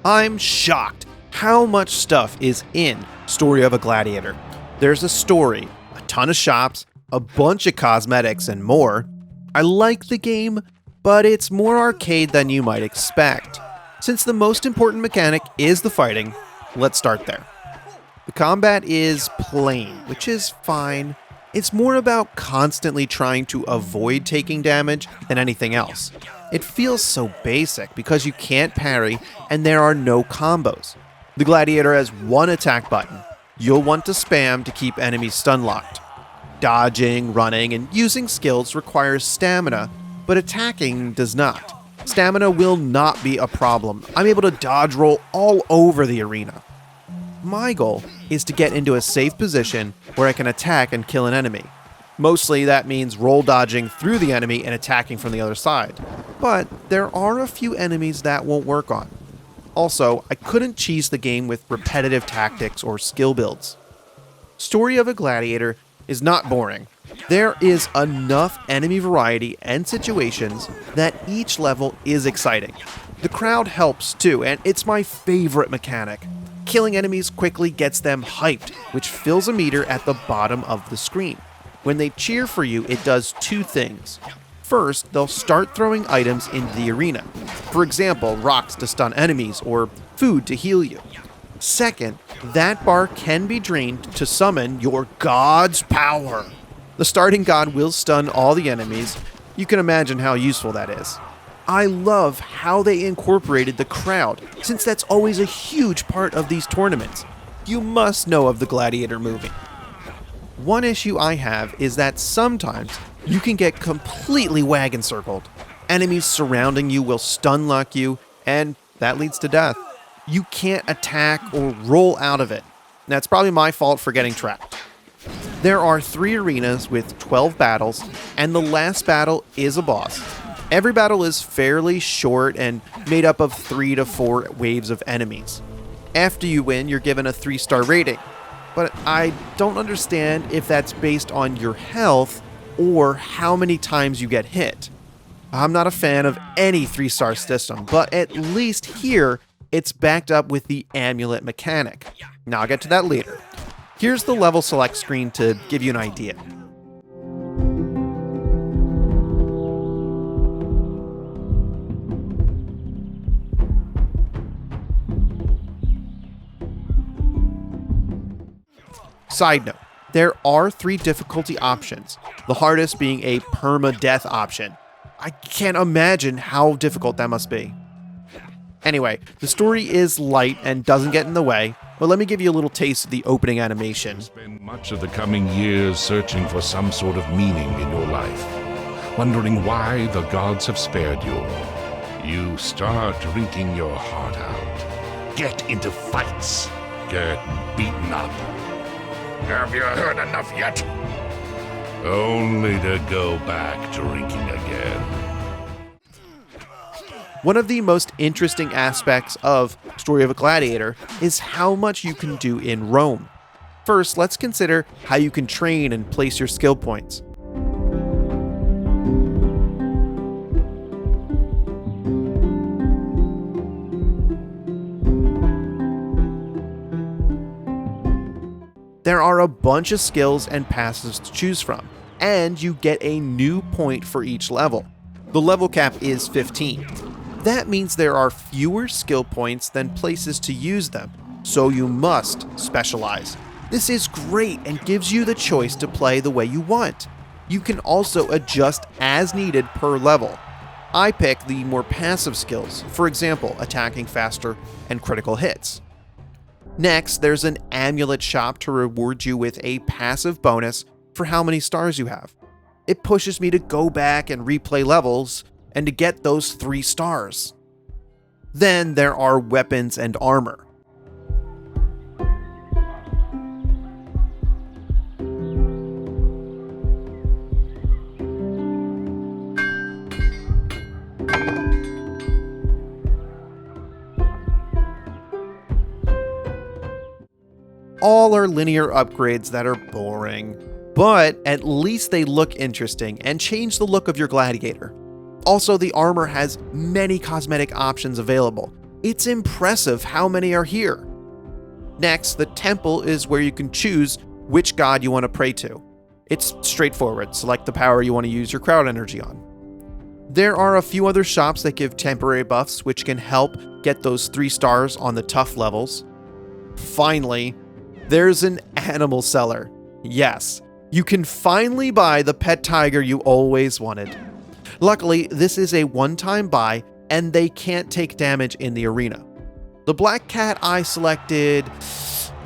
I'm shocked how much stuff is in Story of a Gladiator. There's a story, a ton of shops, a bunch of cosmetics, and more. I like the game, but it's more arcade than you might expect. Since the most important mechanic is the fighting, let's start there. The combat is plain, which is fine. It's more about constantly trying to avoid taking damage than anything else. It feels so basic because you can't parry and there are no combos. The Gladiator has one attack button. You'll want to spam to keep enemies stun locked. Dodging, running, and using skills requires stamina, but attacking does not. Stamina will not be a problem. I'm able to dodge roll all over the arena. My goal is to get into a safe position where I can attack and kill an enemy. Mostly that means roll dodging through the enemy and attacking from the other side. But there are a few enemies that won't work on. Also, I couldn't cheese the game with repetitive tactics or skill builds. Story of a Gladiator is not boring. There is enough enemy variety and situations that each level is exciting. The crowd helps too, and it's my favorite mechanic. Killing enemies quickly gets them hyped, which fills a meter at the bottom of the screen. When they cheer for you, it does two things. First, they'll start throwing items into the arena. For example, rocks to stun enemies or food to heal you. Second, that bar can be drained to summon your god's power. The starting god will stun all the enemies. You can imagine how useful that is. I love how they incorporated the crowd, since that's always a huge part of these tournaments. You must know of the Gladiator movie. One issue I have is that sometimes you can get completely wagon circled. Enemies surrounding you will stun lock you, and that leads to death. You can't attack or roll out of it. That's probably my fault for getting trapped. There are 3 arenas with 12 battles, and the last battle is a boss. Every battle is fairly short and made up of 3 to 4 waves of enemies. After you win, you're given a 3-star rating. But I don't understand if that's based on your health or how many times you get hit. I'm not a fan of any 3-star system, but at least here, it's backed up with the amulet mechanic. Now I'll get to that later. Here's the level select screen to give you an idea. Side note, there are 3 difficulty options, the hardest being a perma-death option. I can't imagine how difficult that must be. Anyway, the story is light and doesn't get in the way, but let me give you a little taste of the opening animation. Spend much of the coming years searching for some sort of meaning in your life, wondering why the gods have spared you. You start drinking your heart out. Get into fights. Get beaten up. Have you heard enough yet? Only to go back drinking again. One of the most interesting aspects of Story of a Gladiator is how much you can do in Rome. First, let's consider how you can train and place your skill points. There are a bunch of skills and passes to choose from, and you get a new point for each level. The level cap is 15. That means there are fewer skill points than places to use them, so you must specialize. This is great and gives you the choice to play the way you want. You can also adjust as needed per level. I pick the more passive skills, for example, attacking faster and critical hits. Next, there's an amulet shop to reward you with a passive bonus for how many stars you have. It pushes me to go back and replay levels and to get those 3 stars. Then there are weapons and armor. All are linear upgrades that are boring, but at least they look interesting and change the look of your gladiator. Also, the armor has many cosmetic options available. It's impressive how many are here. Next, the temple is where you can choose which god you want to pray to. It's straightforward. Select the power you want to use your crowd energy on. There are a few other shops that give temporary buffs, which can help get those 3 stars on the tough levels. Finally, there's an animal seller. Yes, you can finally buy the pet tiger you always wanted. Luckily, this is a one-time buy, and they can't take damage in the arena. The black cat I selected,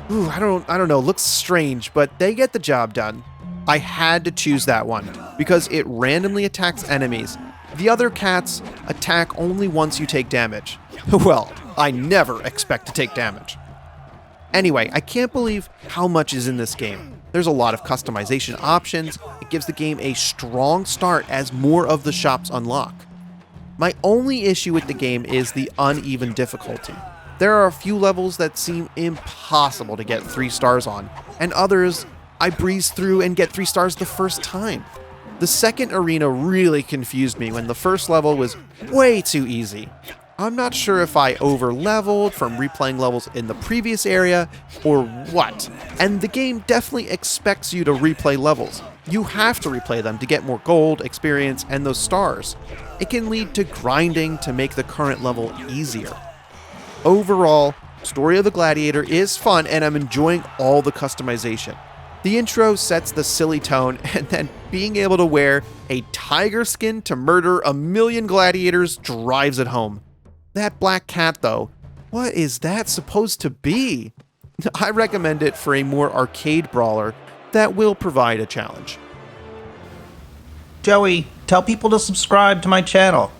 I don't know, looks strange, but they get the job done. I had to choose that one because it randomly attacks enemies. The other cats attack only once you take damage. Well, I never expect to take damage. Anyway, I can't believe how much is in this game. There's a lot of customization options. It gives the game a strong start as more of the shops unlock. My only issue with the game is the uneven difficulty. There are a few levels that seem impossible to get 3 stars on, and others I breeze through and get 3 stars the first time. The second arena really confused me when the first level was way too easy. I'm not sure if I over-leveled from replaying levels in the previous area or what, and the game definitely expects you to replay levels. You have to replay them to get more gold, experience, and those stars. It can lead to grinding to make the current level easier. Overall, Story of the Gladiator is fun and I'm enjoying all the customization. The intro sets the silly tone, and then being able to wear a tiger skin to murder 1,000,000 gladiators drives it home. That black cat though, what is that supposed to be? I recommend it for a more arcade brawler that will provide a challenge. Joey, tell people to subscribe to my channel.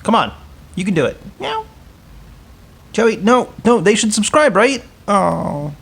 Come on, you can do it. Meow. Joey, no, they should subscribe, right? Oh.